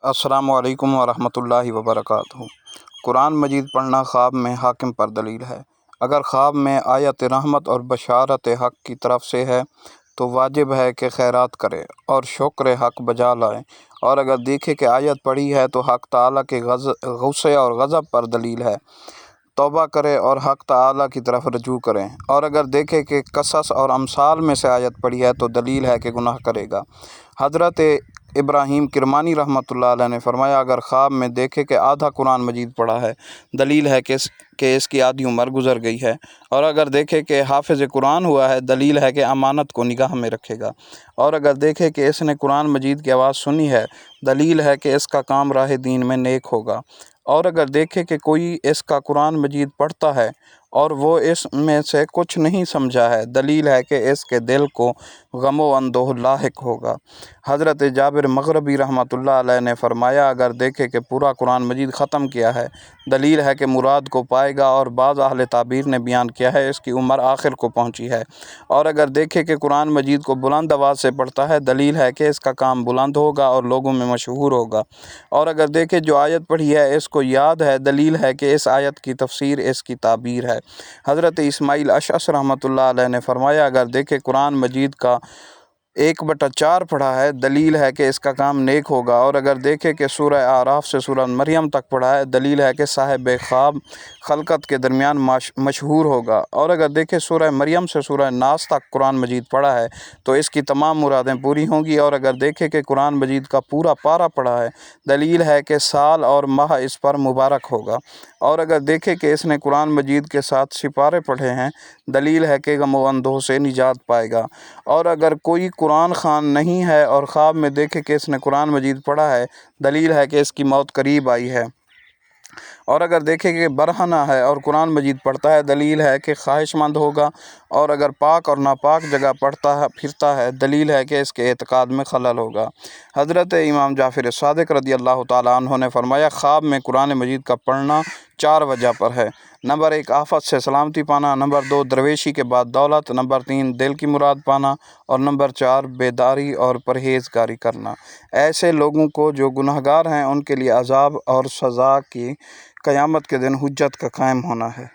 السلام علیکم ورحمۃ اللہ وبرکاتہ۔ قرآن مجید پڑھنا خواب میں حاکم پر دلیل ہے۔ اگر خواب میں آیت رحمت اور بشارت حق کی طرف سے ہے تو واجب ہے کہ خیرات کرے اور شکر حق بجا لائے، اور اگر دیکھے کہ آیت پڑھی ہے تو حق تعالیٰ کے غصے اور غضب پر دلیل ہے، توبہ کرے اور حق تعالیٰ کی طرف رجوع کریں، اور اگر دیکھے کہ قصص اور امثال میں سے آیت پڑھی ہے تو دلیل ہے کہ گناہ کرے گا۔ حضرت ابراہیم کرمانی رحمۃ اللہ علیہ نے فرمایا، اگر خواب میں دیکھے کہ آدھا قرآن مجید پڑھا ہے، دلیل ہے کہ اس کی آدھی عمر گزر گئی ہے، اور اگر دیکھے کہ حافظ قرآن ہوا ہے، دلیل ہے کہ امانت کو نگاہ میں رکھے گا، اور اگر دیکھے کہ اس نے قرآن مجید کی آواز سنی ہے، دلیل ہے کہ اس کا کام راہ دین میں نیک ہوگا، اور اگر دیکھے کہ کوئی اس کا قرآن مجید پڑھتا ہے اور وہ اس میں سے کچھ نہیں سمجھا ہے، دلیل ہے کہ اس کے دل کو غم و اندوہ لاحق ہوگا۔ حضرت جابر مغربی رحمۃ اللہ علیہ نے فرمایا، اگر دیکھے کہ پورا قرآن مجید ختم کیا ہے، دلیل ہے کہ مراد کو پائے گا، اور بعض اہل تعبیر نے بیان کیا ہے اس کی عمر آخر کو پہنچی ہے، اور اگر دیکھے کہ قرآن مجید کو بلند آواز سے پڑھتا ہے، دلیل ہے کہ اس کا کام بلند ہوگا اور لوگوں میں مشہور ہوگا، اور اگر دیکھے جو آیت پڑھی ہے اس کو یاد ہے، دلیل ہے کہ اس آیت کی تفسیر اس کی تعبیر ہے۔ حضرت اسماعیل اشعث رحمۃ اللہ علیہ نے فرمایا، اگر دیکھے قرآن مجید کا 1/4 پڑھا ہے، دلیل ہے کہ اس کا کام نیک ہوگا، اور اگر دیکھے کہ سورہ اعراف سے سورہ مریم تک پڑھا ہے، دلیل ہے کہ صاحب خواب خلقت کے درمیان مشہور ہوگا، اور اگر دیکھے سورہ مریم سے سورہ ناس تک قرآن مجید پڑھا ہے تو اس کی تمام مرادیں پوری ہوں گی، اور اگر دیکھے کہ قرآن مجید کا پورا پارہ پڑھا ہے، دلیل ہے کہ سال اور ماہ اس پر مبارک ہوگا، اور اگر دیکھے کہ اس نے قرآن مجید کے ساتھ سپارے پڑھے ہیں، دلیل ہے کہ غم و اندوہ سے نجات پائے گا، اور اگر کوئی قرآن خوان نہیں ہے اور خواب میں دیکھے کہ اس نے قرآن مجید پڑھا ہے، دلیل ہے کہ اس کی موت قریب آئی ہے، اور اگر دیکھے کہ برہنہ ہے اور قرآن مجید پڑھتا ہے، دلیل ہے کہ خواہش مند ہوگا، اور اگر پاک اور ناپاک جگہ پھرتا ہے، دلیل ہے کہ اس کے اعتقاد میں خلل ہوگا۔ حضرت امام جعفر صادق رضی اللہ تعالیٰ عنہ نے فرمایا، خواب میں قرآن مجید کا پڑھنا 4 وجہ پر ہے: نمبر 1 آفت سے سلامتی پانا، نمبر 2 درویشی کے بعد دولت، نمبر 3 دل کی مراد پانا، اور نمبر 4 بیداری اور پرہیزگاری کرنا۔ ایسے لوگوں کو جو گنہگار ہیں ان کے لیے عذاب اور سزا کی قیامت کے دن حجت کا قائم ہونا ہے۔